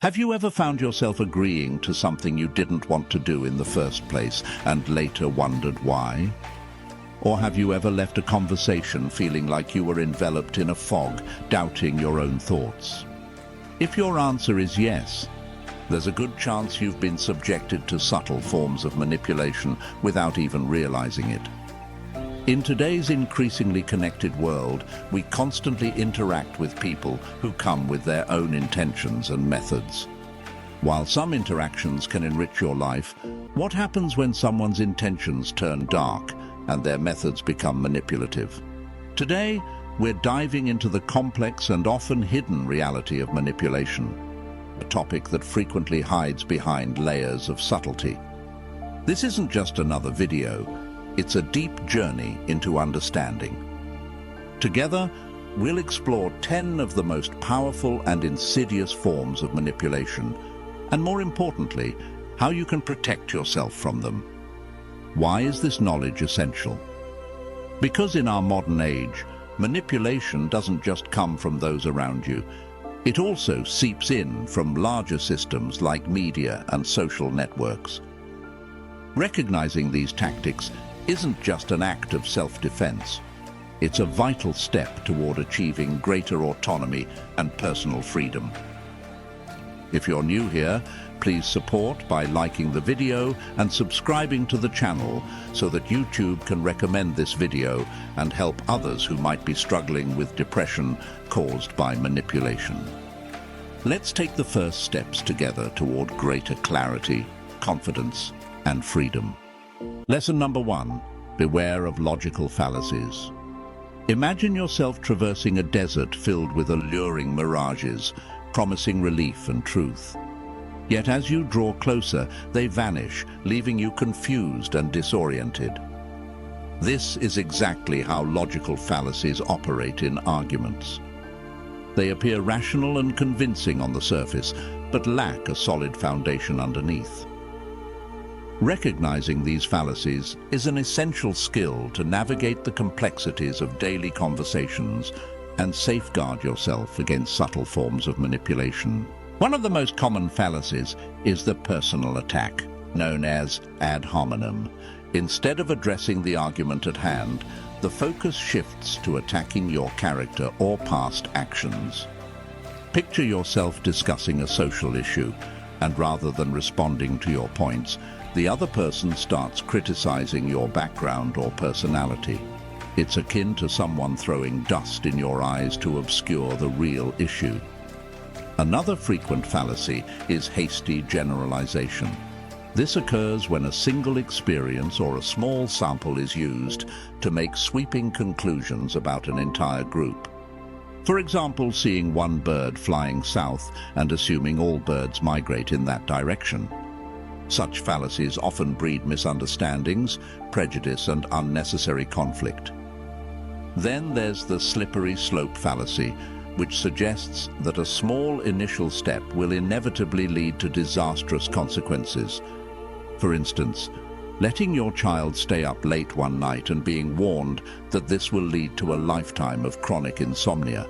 Have you ever found yourself agreeing to something you didn't want to do in the first place and later wondered why? Or have you ever left a conversation feeling like you were enveloped in a fog, doubting your own thoughts? If your answer is yes, there's a good chance you've been subjected to subtle forms of manipulation without even realizing it. In today's increasingly connected world, we constantly interact with people who come with their own intentions and methods. While some interactions can enrich your life, what happens when someone's intentions turn dark and their methods become manipulative? Today, we're diving into the complex and often hidden reality of manipulation, a topic that frequently hides behind layers of subtlety. This isn't just another video. It's a deep journey into understanding. Together, we'll explore 10 of the most powerful and insidious forms of manipulation, and more importantly, how you can protect yourself from them. Why is this knowledge essential? Because in our modern age, manipulation doesn't just come from those around you. It also seeps in from larger systems like media and social networks. Recognizing these tactics isn't just an act of self-defense. It's a vital step toward achieving greater autonomy and personal freedom. If you're new here, please support by liking the video and subscribing to the channel so that YouTube can recommend this video and help others who might be struggling with depression caused by manipulation. Let's take the first steps together toward greater clarity, confidence, and freedom. Lesson number 1, beware of logical fallacies. Imagine yourself traversing a desert filled with alluring mirages, promising relief and truth. Yet as you draw closer, they vanish, leaving you confused and disoriented. This is exactly how logical fallacies operate in arguments. They appear rational and convincing on the surface, but lack a solid foundation underneath. Recognizing these fallacies is an essential skill to navigate the complexities of daily conversations and safeguard yourself against subtle forms of manipulation. One of the most common fallacies is the personal attack, known as ad hominem. Instead of addressing the argument at hand, the focus shifts to attacking your character or past actions. Picture yourself discussing a social issue, and rather than responding to your points, the other person starts criticizing your background or personality. It's akin to someone throwing dust in your eyes to obscure the real issue. Another frequent fallacy is hasty generalization. This occurs when a single experience or a small sample is used to make sweeping conclusions about an entire group. For example, seeing one bird flying south and assuming all birds migrate in that direction. Such fallacies often breed misunderstandings, prejudice, and unnecessary conflict. Then there's the slippery slope fallacy, which suggests that a small initial step will inevitably lead to disastrous consequences. For instance, letting your child stay up late one night and being warned that this will lead to a lifetime of chronic insomnia.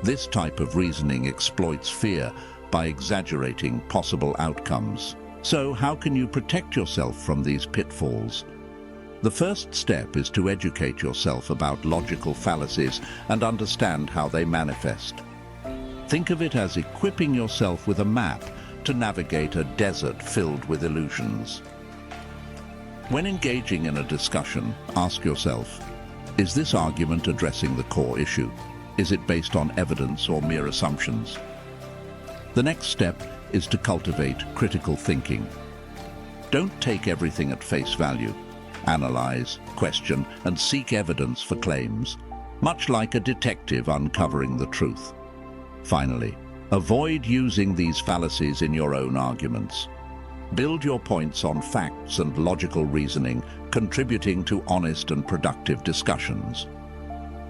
This type of reasoning exploits fear by exaggerating possible outcomes. So how can you protect yourself from these pitfalls? The first step is to educate yourself about logical fallacies and understand how they manifest. Think of it as equipping yourself with a map to navigate a desert filled with illusions. When engaging in a discussion, ask yourself, is this argument addressing the core issue? Is it based on evidence or mere assumptions? The next step is to cultivate critical thinking. Don't take everything at face value. Analyze, question, and seek evidence for claims, much like a detective uncovering the truth. Finally, avoid using these fallacies in your own arguments. Build your points on facts and logical reasoning, contributing to honest and productive discussions.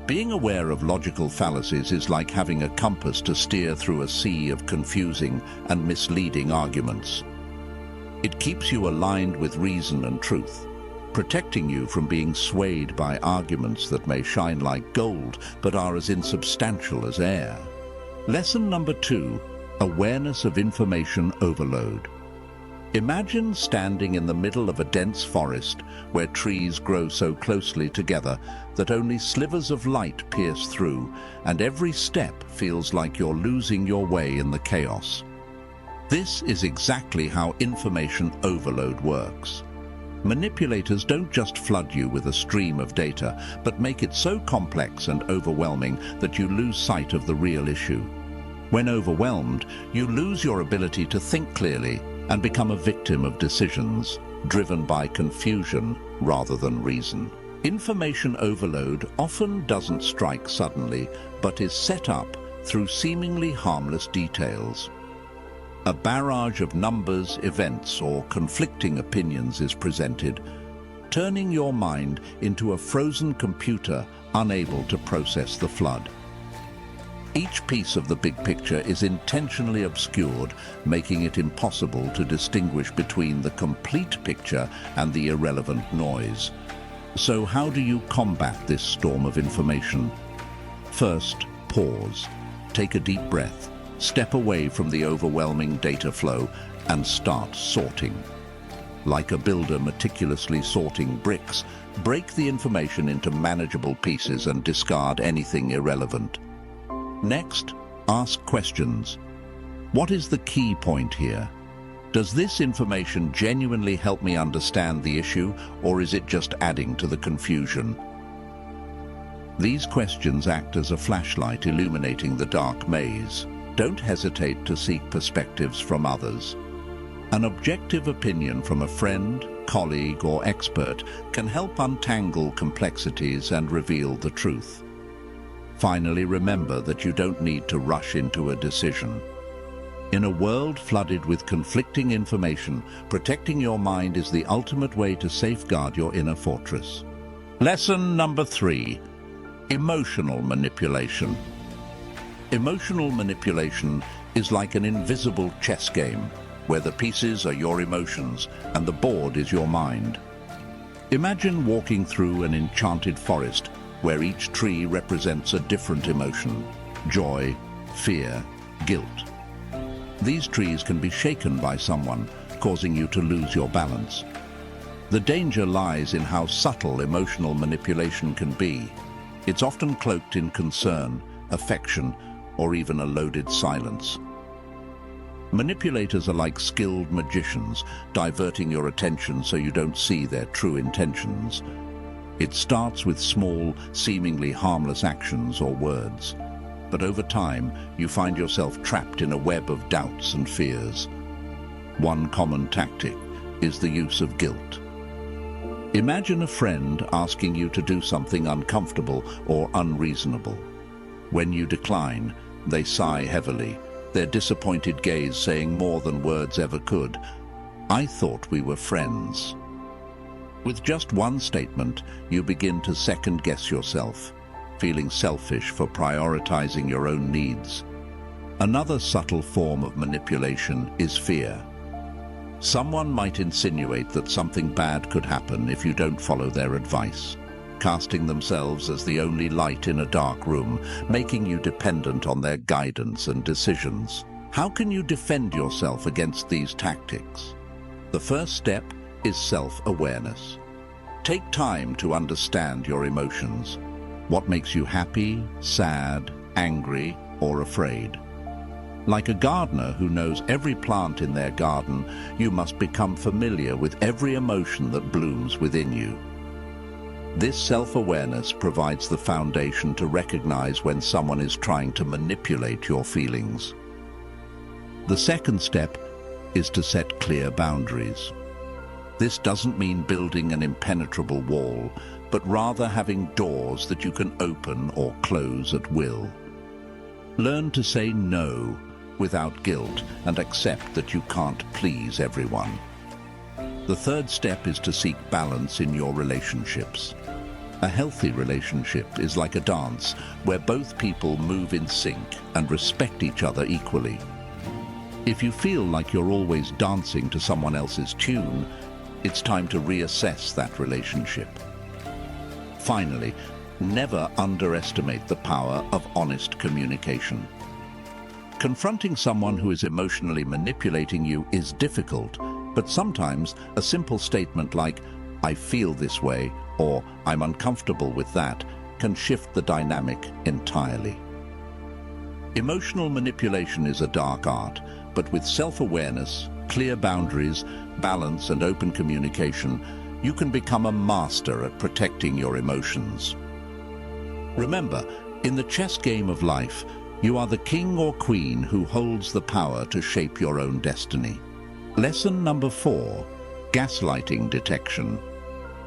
Being aware of logical fallacies is like having a compass to steer through a sea of confusing and misleading arguments. It keeps you aligned with reason and truth, protecting you from being swayed by arguments that may shine like gold but are as insubstantial as air. Lesson number 2, Awareness of information overload. Imagine standing in the middle of a dense forest where trees grow so closely together that only slivers of light pierce through, and every step feels like you're losing your way in the chaos. This is exactly how information overload works. Manipulators don't just flood you with a stream of data, but make it so complex and overwhelming that you lose sight of the real issue. When overwhelmed, you lose your ability to think clearly and become a victim of decisions driven by confusion rather than reason. Information overload often doesn't strike suddenly, but is set up through seemingly harmless details. A barrage of numbers, events, or conflicting opinions is presented, turning your mind into a frozen computer unable to process the flood. Each piece of the big picture is intentionally obscured, making it impossible to distinguish between the complete picture and the irrelevant noise. So how do you combat this storm of information? First, pause. Take a deep breath. Step away from the overwhelming data flow and start sorting. Like a builder meticulously sorting bricks, break the information into manageable pieces and discard anything irrelevant. Next, ask questions. What is the key point here? Does this information genuinely help me understand the issue, or is it just adding to the confusion? These questions act as a flashlight illuminating the dark maze. Don't hesitate to seek perspectives from others. An objective opinion from a friend, colleague, or expert can help untangle complexities and reveal the truth. Finally, remember that you don't need to rush into a decision. In a world flooded with conflicting information, protecting your mind is the ultimate way to safeguard your inner fortress. Lesson number 3: emotional manipulation. Emotional manipulation is like an invisible chess game, where the pieces are your emotions and the board is your mind. Imagine walking through an enchanted forest where each tree represents a different emotion: joy, fear, guilt. These trees can be shaken by someone, causing you to lose your balance. The danger lies in how subtle emotional manipulation can be. It's often cloaked in concern, affection, or even a loaded silence. Manipulators are like skilled magicians, diverting your attention so you don't see their true intentions. It starts with small, seemingly harmless actions or words, but over time you find yourself trapped in a web of doubts and fears. One common tactic is the use of guilt. Imagine a friend asking you to do something uncomfortable or unreasonable. When you decline, they sigh heavily, their disappointed gaze saying more than words ever could, "I thought we were friends." With just one statement, you begin to second-guess yourself, feeling selfish for prioritizing your own needs. Another subtle form of manipulation is fear. Someone might insinuate that something bad could happen if you don't follow their advice, casting themselves as the only light in a dark room, making you dependent on their guidance and decisions. How can you defend yourself against these tactics? The first step is self-awareness. Take time to understand your emotions. What makes you happy, sad, angry, or afraid? Like a gardener who knows every plant in their garden, you must become familiar with every emotion that blooms within you. This self-awareness provides the foundation to recognize when someone is trying to manipulate your feelings. The second step is to set clear boundaries. This doesn't mean building an impenetrable wall, but rather having doors that you can open or close at will. Learn to say no without guilt and accept that you can't please everyone. The third step is to seek balance in your relationships. A healthy relationship is like a dance where both people move in sync and respect each other equally. If you feel like you're always dancing to someone else's tune, it's time to reassess that relationship. Finally, never underestimate the power of honest communication. Confronting someone who is emotionally manipulating you is difficult, but sometimes a simple statement like, "I feel this way," or "I'm uncomfortable with that," can shift the dynamic entirely. Emotional manipulation is a dark art, but with self-awareness, clear boundaries, balance, and open communication, you can become a master at protecting your emotions. Remember, in the chess game of life, you are the king or queen who holds the power to shape your own destiny. Lesson number 4, gaslighting detection.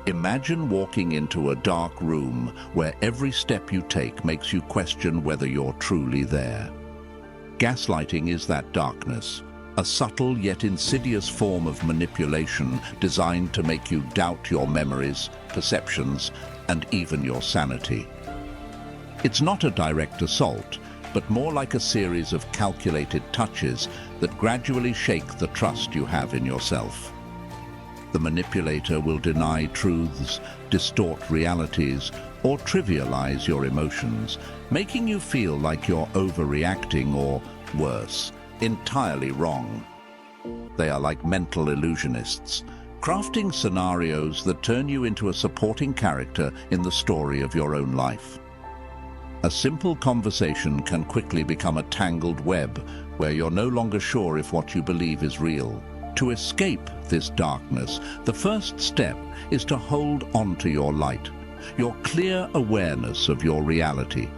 Imagine walking into a dark room where every step you take makes you question whether you're truly there. Gaslighting is that darkness, a subtle yet insidious form of manipulation designed to make you doubt your memories, perceptions, and even your sanity. It's not a direct assault, but more like a series of calculated touches that gradually shake the trust you have in yourself. The manipulator will deny truths, distort realities, or trivialize your emotions, making you feel like you're overreacting or, worse, entirely wrong. They are like mental illusionists, crafting scenarios that turn you into a supporting character in the story of your own life. A simple conversation can quickly become a tangled web where you're no longer sure if what you believe is real. To escape this darkness, the first step is to hold on to your light, your clear awareness of your reality.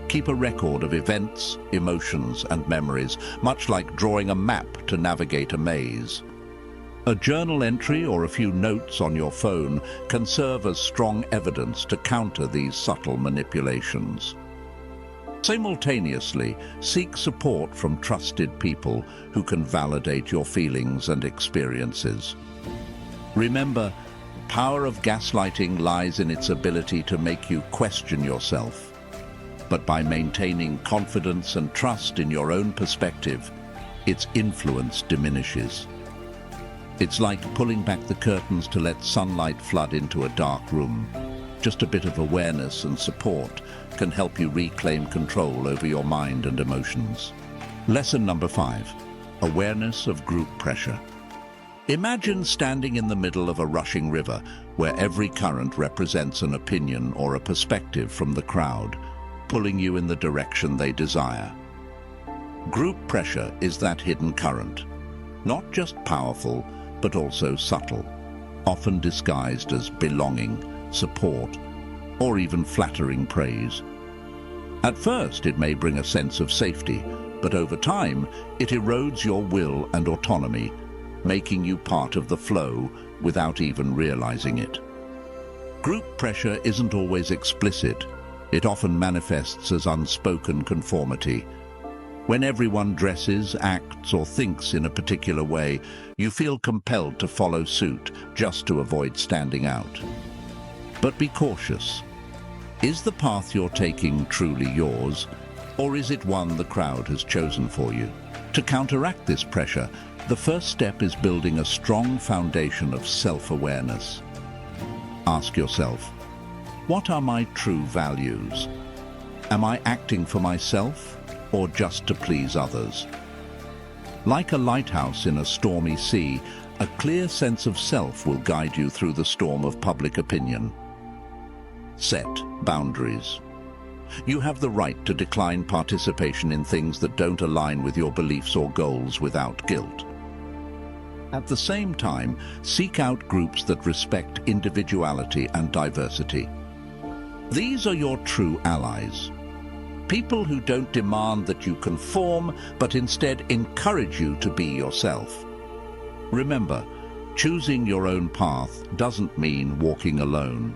Keep a record of events, emotions, and memories, much like drawing a map to navigate a maze. A journal entry or a few notes on your phone can serve as strong evidence to counter these subtle manipulations. Simultaneously, seek support from trusted people who can validate your feelings and experiences. Remember, the power of gaslighting lies in its ability to make you question yourself. But by maintaining confidence and trust in your own perspective, its influence diminishes. It's like pulling back the curtains to let sunlight flood into a dark room. Just a bit of awareness and support can help you reclaim control over your mind and emotions. Lesson number 5, awareness of group pressure. Imagine standing in the middle of a rushing river where every current represents an opinion or a perspective from the crowd, pulling you in the direction they desire. Group pressure is that hidden current, not just powerful, but also subtle, often disguised as belonging, support, or even flattering praise. At first, it may bring a sense of safety, but over time, it erodes your will and autonomy, making you part of the flow without even realizing it. Group pressure isn't always explicit. It often manifests as unspoken conformity. When everyone dresses, acts, or thinks in a particular way, you feel compelled to follow suit just to avoid standing out. But be cautious. Is the path you're taking truly yours, or is it one the crowd has chosen for you? To counteract this pressure, the first step is building a strong foundation of self-awareness. Ask yourself, what are my true values? Am I acting for myself, or just to please others? Like a lighthouse in a stormy sea, a clear sense of self will guide you through the storm of public opinion. Set boundaries. You have the right to decline participation in things that don't align with your beliefs or goals without guilt. At the same time, seek out groups that respect individuality and diversity. These are your true allies. People who don't demand that you conform, but instead encourage you to be yourself. Remember, choosing your own path doesn't mean walking alone.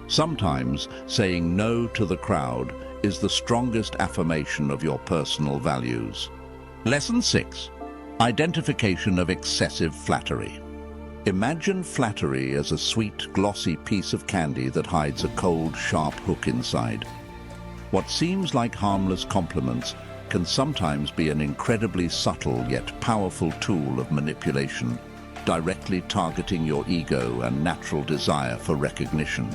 Sometimes saying no to the crowd is the strongest affirmation of your personal values. Lesson 6. Identification of excessive flattery. Imagine flattery as a sweet, glossy piece of candy that hides a cold, sharp hook inside. What seems like harmless compliments can sometimes be an incredibly subtle yet powerful tool of manipulation, directly targeting your ego and natural desire for recognition.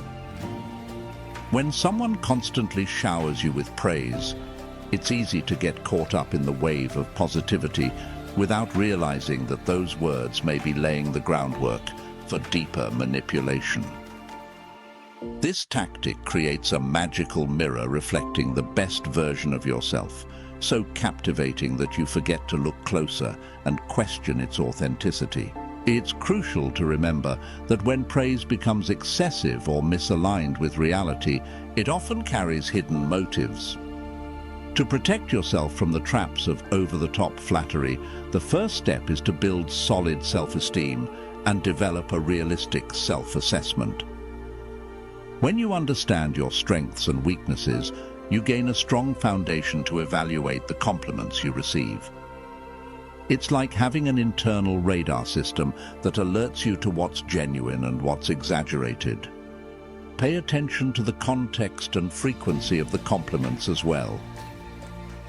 When someone constantly showers you with praise, It's easy to get caught up in the wave of positivity without realizing that those words may be laying the groundwork for deeper manipulation. This tactic creates a magical mirror reflecting the best version of yourself, so captivating that you forget to look closer and question its authenticity. It's crucial to remember that when praise becomes excessive or misaligned with reality, it often carries hidden motives. To protect yourself from the traps of over-the-top flattery, the first step is to build solid self-esteem and develop a realistic self-assessment. When you understand your strengths and weaknesses, you gain a strong foundation to evaluate the compliments you receive. It's like having an internal radar system that alerts you to what's genuine and what's exaggerated. Pay attention to the context and frequency of the compliments as well.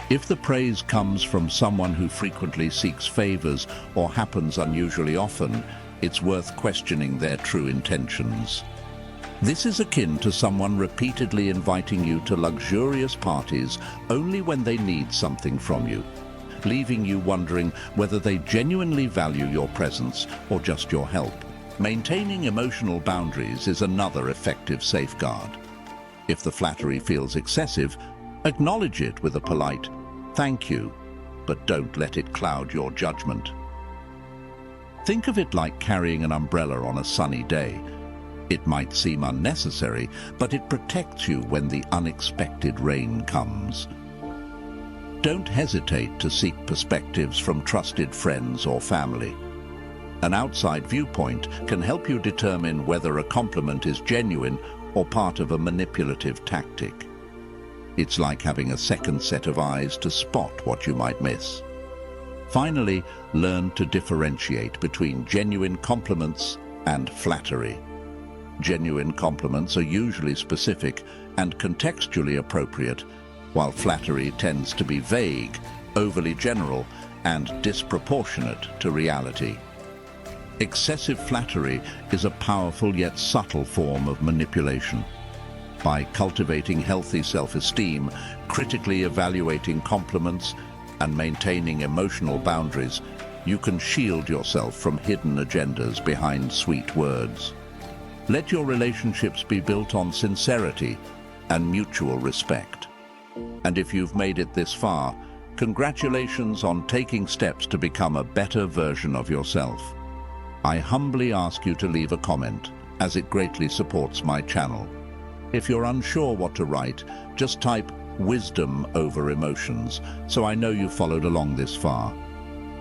If the praise comes from someone who frequently seeks favors or happens unusually often, it's worth questioning their true intentions. This is akin to someone repeatedly inviting you to luxurious parties only when they need something from you, leaving you wondering whether they genuinely value your presence or just your help. Maintaining emotional boundaries is another effective safeguard. If the flattery feels excessive, acknowledge it with a polite "thank you," but don't let it cloud your judgment. Think of it like carrying an umbrella on a sunny day. It might seem unnecessary, but it protects you when the unexpected rain comes. Don't hesitate to seek perspectives from trusted friends or family. An outside viewpoint can help you determine whether a compliment is genuine or part of a manipulative tactic. It's like having a second set of eyes to spot what you might miss. Finally, learn to differentiate between genuine compliments and flattery. Genuine compliments are usually specific and contextually appropriate, while flattery tends to be vague, overly general, and disproportionate to reality. Excessive flattery is a powerful yet subtle form of manipulation. By cultivating healthy self-esteem, critically evaluating compliments, and maintaining emotional boundaries, you can shield yourself from hidden agendas behind sweet words. Let your relationships be built on sincerity and mutual respect. And if you've made it this far, congratulations on taking steps to become a better version of yourself. I humbly ask you to leave a comment, as it greatly supports my channel. If you're unsure what to write, just type "wisdom" over emotions, so I know you followed along this far.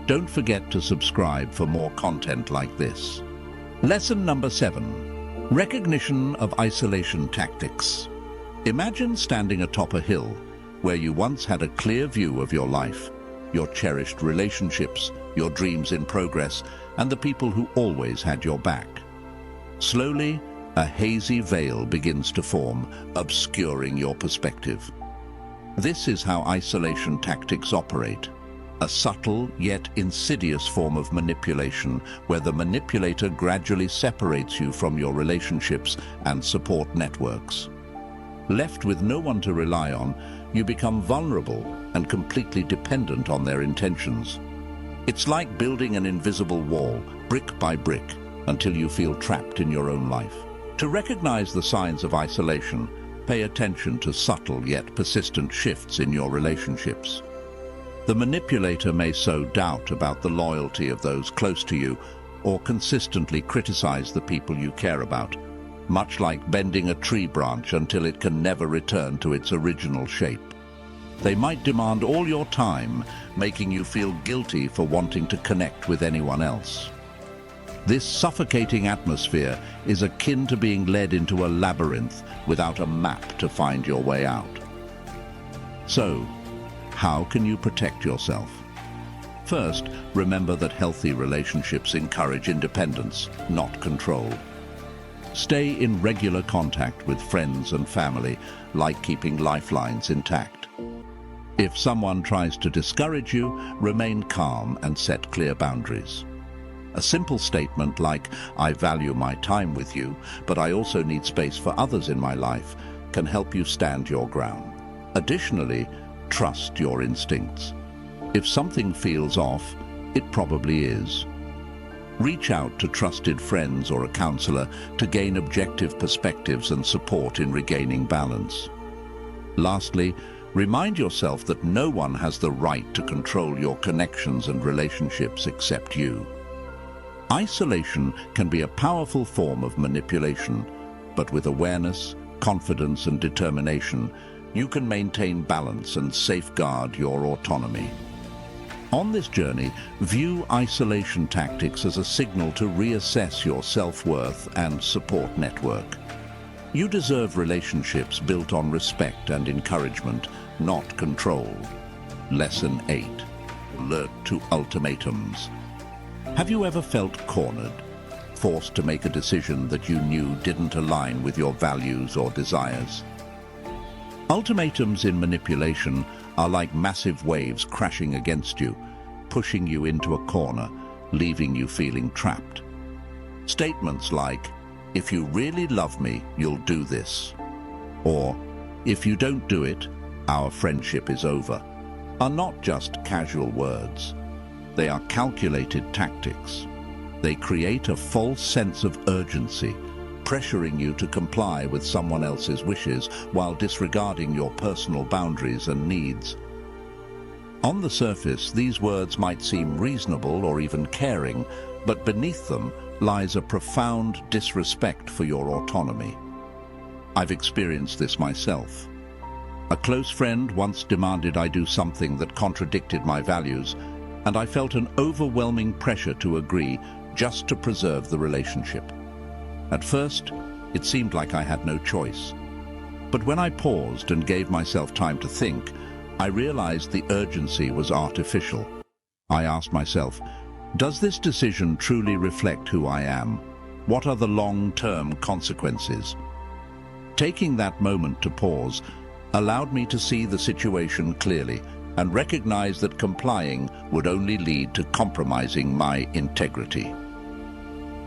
Don't forget to subscribe for more content like this. Lesson number 7. Recognition of isolation tactics. Imagine standing atop a hill where you once had a clear view of your life, your cherished relationships, your dreams in progress, and the people who always had your back. Slowly, a hazy veil begins to form, obscuring your perspective. This is how isolation tactics operate. A subtle yet insidious form of manipulation where the manipulator gradually separates you from your relationships and support networks. Left with no one to rely on, you become vulnerable and completely dependent on their intentions. It's like building an invisible wall, brick by brick, until you feel trapped in your own life. To recognize the signs of isolation, pay attention to subtle yet persistent shifts in your relationships. The manipulator may sow doubt about the loyalty of those close to you or consistently criticize the people you care about, much like bending a tree branch until it can never return to its original shape. They might demand all your time, making you feel guilty for wanting to connect with anyone else. This suffocating atmosphere is akin to being led into a labyrinth without a map to find your way out. So, how can you protect yourself? First, remember that healthy relationships encourage independence, not control. Stay in regular contact with friends and family, like keeping lifelines intact. If someone tries to discourage you, remain calm and set clear boundaries. A simple statement like, "I value my time with you, but I also need space for others in my life," can help you stand your ground. Additionally, trust your instincts. If something feels off, it probably is. Reach out to trusted friends or a counselor to gain objective perspectives and support in regaining balance. Lastly, remind yourself that no one has the right to control your connections and relationships except you. Isolation can be a powerful form of manipulation, but with awareness, confidence, and determination, you can maintain balance and safeguard your autonomy. On this journey, view isolation tactics as a signal to reassess your self-worth and support network. You deserve relationships built on respect and encouragement, not control. Lesson 8. Alert to ultimatums. Have you ever felt cornered, forced to make a decision that you knew didn't align with your values or desires? Ultimatums in manipulation are like massive waves crashing against you, pushing you into a corner, leaving you feeling trapped. Statements like, "If you really love me, you'll do this," or "If you don't do it, our friendship is over," are not just casual words. They are calculated tactics. They create a false sense of urgency, pressuring you to comply with someone else's wishes while disregarding your personal boundaries and needs. On the surface, these words might seem reasonable or even caring, but beneath them lies a profound disrespect for your autonomy. I've experienced this myself. A close friend once demanded I do something that contradicted my values, and I felt an overwhelming pressure to agree just to preserve the relationship. At first, it seemed like I had no choice. But when I paused and gave myself time to think, I realized the urgency was artificial. I asked myself, does this decision truly reflect who I am? What are the long-term consequences? Taking that moment to pause allowed me to see the situation clearly and recognize that complying would only lead to compromising my integrity.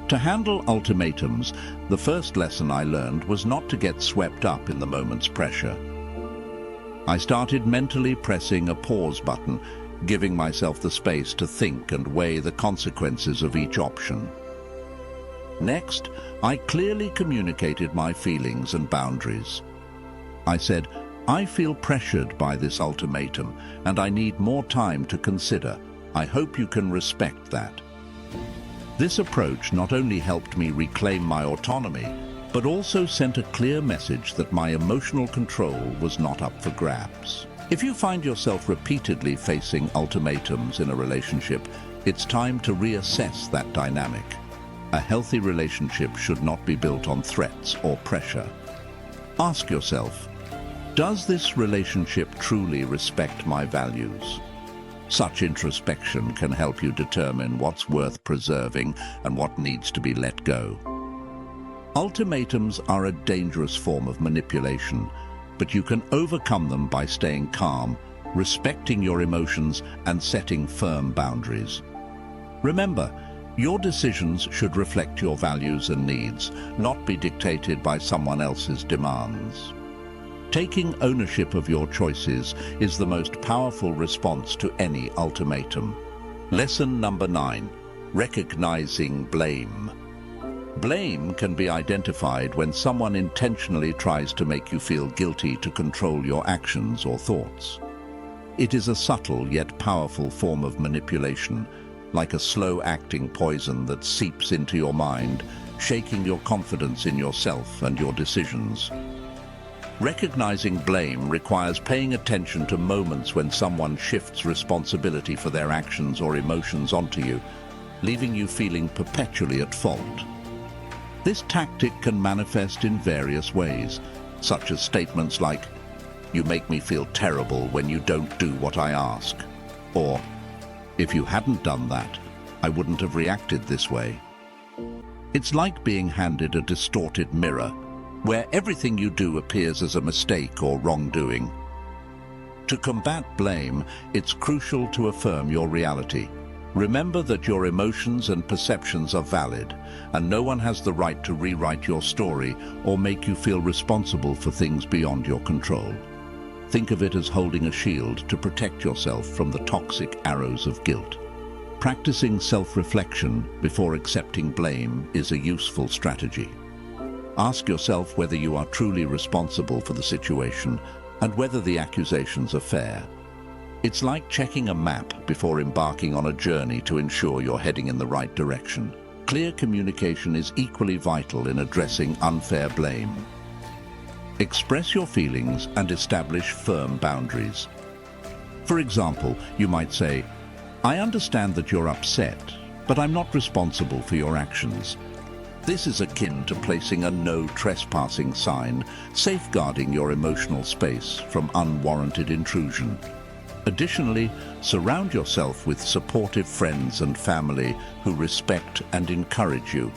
To handle ultimatums, the first lesson I learned was not to get swept up in the moment's pressure. I started mentally pressing a pause button, giving myself the space to think and weigh the consequences of each option. Next, I clearly communicated my feelings and boundaries. I said, "I feel pressured by this ultimatum, and I need more time to consider. I hope you can respect that." This approach not only helped me reclaim my autonomy, but also sent a clear message that my emotional control was not up for grabs. If you find yourself repeatedly facing ultimatums in a relationship, it's time to reassess that dynamic. A healthy relationship should not be built on threats or pressure. Ask yourself, does this relationship truly respect my values? Such introspection can help you determine what's worth preserving and what needs to be let go. Ultimatums are a dangerous form of manipulation, but you can overcome them by staying calm, respecting your emotions, and setting firm boundaries. Remember, your decisions should reflect your values and needs, not be dictated by someone else's demands. Taking ownership of your choices is the most powerful response to any ultimatum. Lesson number 9, recognizing blame. Blame can be identified when someone intentionally tries to make you feel guilty to control your actions or thoughts. It is a subtle yet powerful form of manipulation, like a slow-acting poison that seeps into your mind, shaking your confidence in yourself and your decisions. Recognizing blame requires paying attention to moments when someone shifts responsibility for their actions or emotions onto you, leaving you feeling perpetually at fault. This tactic can manifest in various ways, such as statements like, "You make me feel terrible when you don't do what I ask," or "If you hadn't done that, I wouldn't have reacted this way." It's like being handed a distorted mirror, where everything you do appears as a mistake or wrongdoing. To combat blame, it's crucial to affirm your reality. Remember that your emotions and perceptions are valid, and no one has the right to rewrite your story or make you feel responsible for things beyond your control. Think of it as holding a shield to protect yourself from the toxic arrows of guilt. Practicing self-reflection before accepting blame is a useful strategy. Ask yourself whether you are truly responsible for the situation and whether the accusations are fair. It's like checking a map before embarking on a journey to ensure you're heading in the right direction. Clear communication is equally vital in addressing unfair blame. Express your feelings and establish firm boundaries. For example, you might say, "I understand that you're upset, but I'm not responsible for your actions." This is akin to placing a no trespassing sign, safeguarding your emotional space from unwarranted intrusion. Additionally, surround yourself with supportive friends and family who respect and encourage you.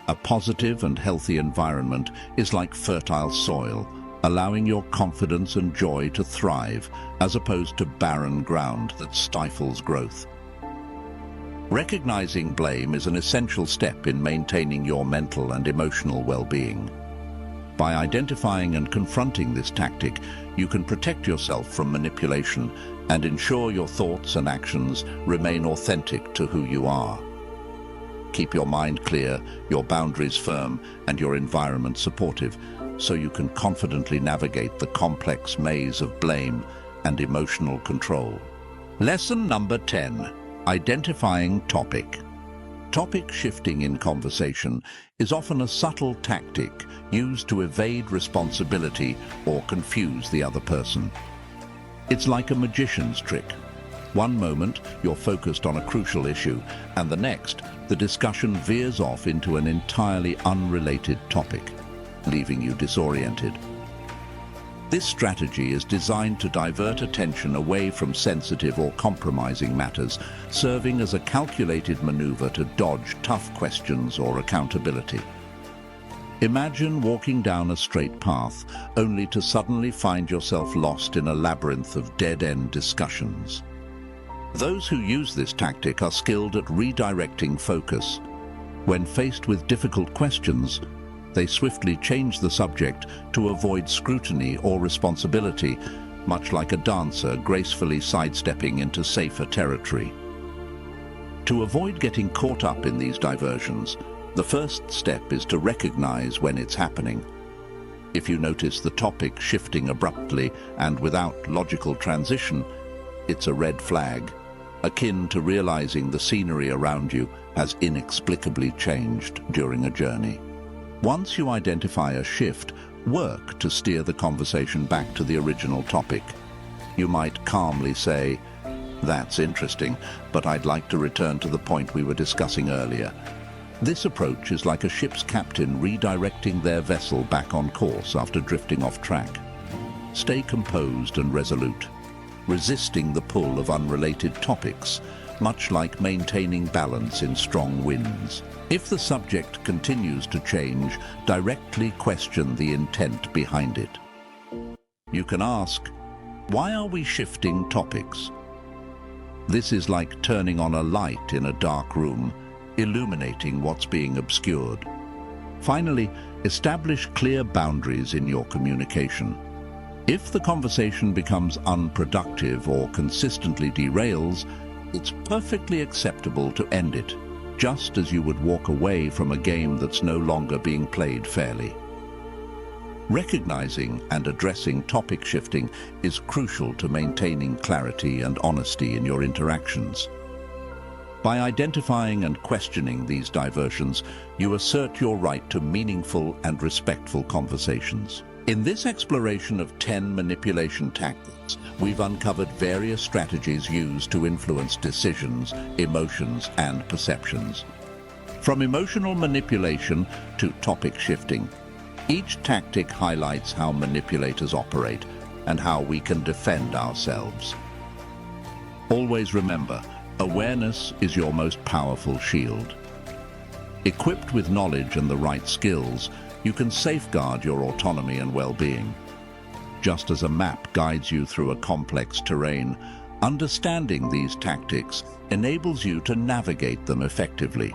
A positive and healthy environment is like fertile soil, allowing your confidence and joy to thrive, as opposed to barren ground that stifles growth. Recognizing blame is an essential step in maintaining your mental and emotional well-being. By identifying and confronting this tactic, you can protect yourself from manipulation and ensure your thoughts and actions remain authentic to who you are. Keep your mind clear, your boundaries firm, and your environment supportive, so you can confidently navigate the complex maze of blame and emotional control. Lesson number 10. Identifying topic. Topic shifting in conversation is often a subtle tactic used to evade responsibility or confuse the other person. It's like a magician's trick. One moment, you're focused on a crucial issue, and the next, the discussion veers off into an entirely unrelated topic, leaving you disoriented. This strategy is designed to divert attention away from sensitive or compromising matters, serving as a calculated maneuver to dodge tough questions or accountability. Imagine walking down a straight path, only to suddenly find yourself lost in a labyrinth of dead-end discussions. Those who use this tactic are skilled at redirecting focus. When faced with difficult questions, they swiftly change the subject to avoid scrutiny or responsibility, much like a dancer gracefully sidestepping into safer territory. To avoid getting caught up in these diversions, the first step is to recognize when it's happening. If you notice the topic shifting abruptly and without logical transition, it's a red flag, akin to realizing the scenery around you has inexplicably changed during a journey. Once you identify a shift, work to steer the conversation back to the original topic. You might calmly say, "That's interesting, but I'd like to return to the point we were discussing earlier." This approach is like a ship's captain redirecting their vessel back on course after drifting off track. Stay composed and resolute, resisting the pull of unrelated topics, much like maintaining balance in strong winds. If the subject continues to change, directly question the intent behind it. You can ask, "Why are we shifting topics?" This is like turning on a light in a dark room, illuminating what's being obscured. Finally, establish clear boundaries in your communication. If the conversation becomes unproductive or consistently derails, it's perfectly acceptable to end it, just as you would walk away from a game that's no longer being played fairly. Recognizing and addressing topic shifting is crucial to maintaining clarity and honesty in your interactions. By identifying and questioning these diversions, you assert your right to meaningful and respectful conversations. In this exploration of 10 manipulation tactics, we've uncovered various strategies used to influence decisions, emotions, and perceptions. From emotional manipulation to topic shifting, each tactic highlights how manipulators operate and how we can defend ourselves. Always remember, awareness is your most powerful shield. Equipped with knowledge and the right skills, you can safeguard your autonomy and well-being. Just as a map guides you through a complex terrain, understanding these tactics enables you to navigate them effectively.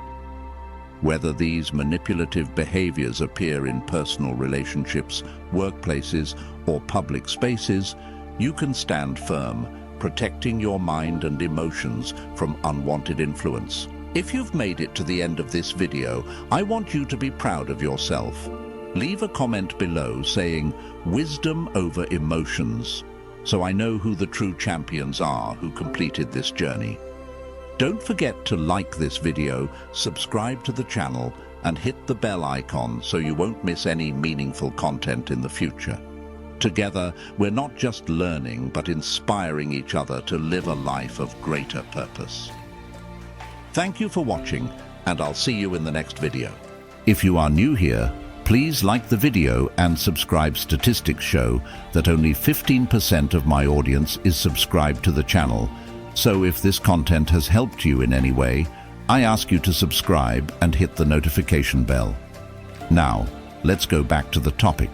Whether these manipulative behaviors appear in personal relationships, workplaces, or public spaces, you can stand firm, protecting your mind and emotions from unwanted influence. If you've made it to the end of this video, I want you to be proud of yourself. Leave a comment below saying, "Wisdom over emotions," so I know who the true champions are who completed this journey. Don't forget to like this video, subscribe to the channel, and hit the bell icon so you won't miss any meaningful content in the future. Together, we're not just learning, but inspiring each other to live a life of greater purpose. Thank you for watching, and I'll see you in the next video. If you are new here, please like the video and subscribe. Statistics show that only 15% of my audience is subscribed to the channel, so if this content has helped you in any way, I ask you to subscribe and hit the notification bell. Now, let's go back to the topic.